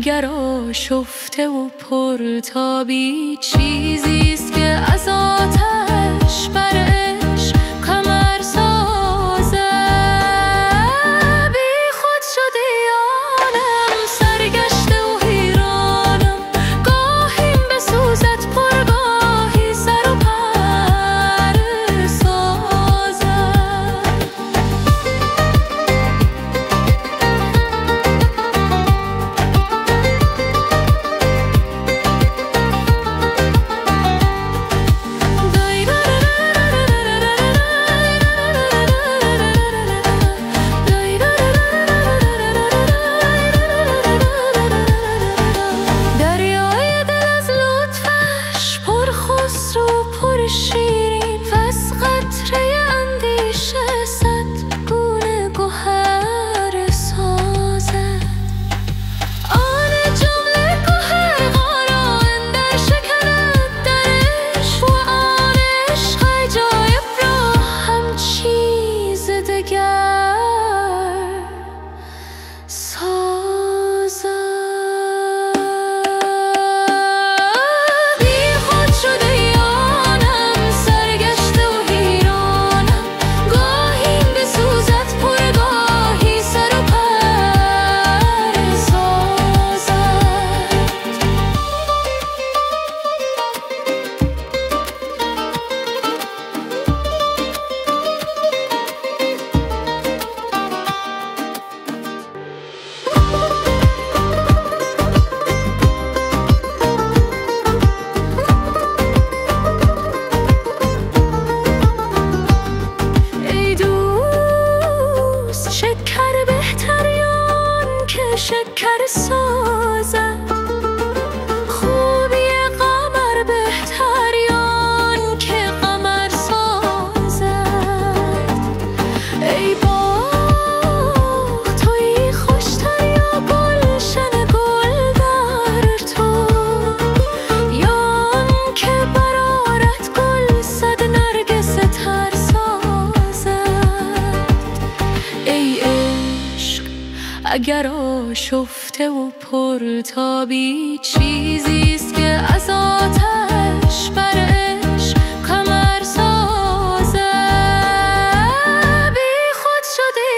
اگر آشفته و پرتابی چیزیست که از آتش بر عشق کمر سازه. بی خود شده آنم سرگشته و حیرانم، گاهیم بسوزد پرگاهی سر و پر سازه. شیرین پس قطره اندیشه صد گونه گوهر سازه. آن جمله گوهر غاران در شکند درش، و آن عشق عجایب را هم چیز دگر سازه. شکر سازد خوبی قمر بهتر یان که قمر سازد. ای باغ تویی خوشتر یا گلشن گل در تو، یان که برارت گل صد نرگس تر سازد. ای عشق اگر آشفته و پرتابی چیزیست که از آتش بر عشق کمر سازه. بی خود شده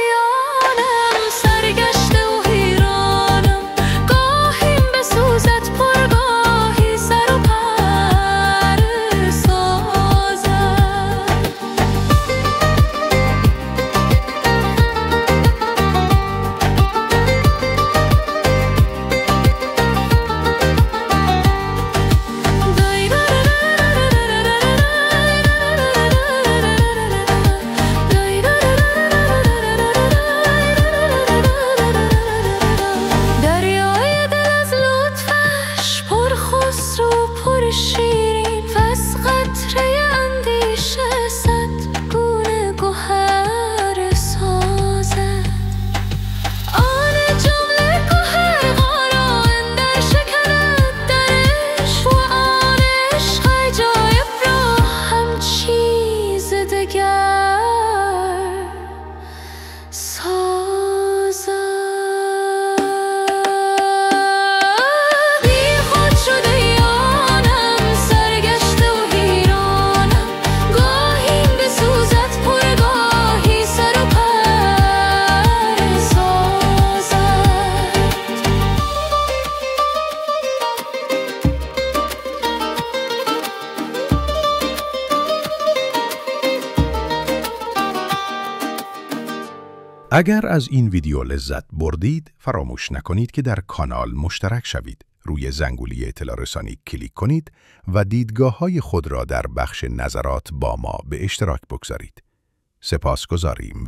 آنم سرگشته و حیرانم، گاهیم بسوزد پرگاهی سر و پر سازه. شیرین پس قطره اندیشه صد گونه گوهر سازد. آن جمله گوهر غاران در شکند درش، و آن عشق عجایب را هم چیز دگر سازد. اگر از این ویدیو لذت بردید فراموش نکنید که در کانال مشترک شوید. روی زنگوله اطلاع رسانی کلیک کنید و دیدگاه‌های خود را در بخش نظرات با ما به اشتراک بگذارید. سپاسگزاریم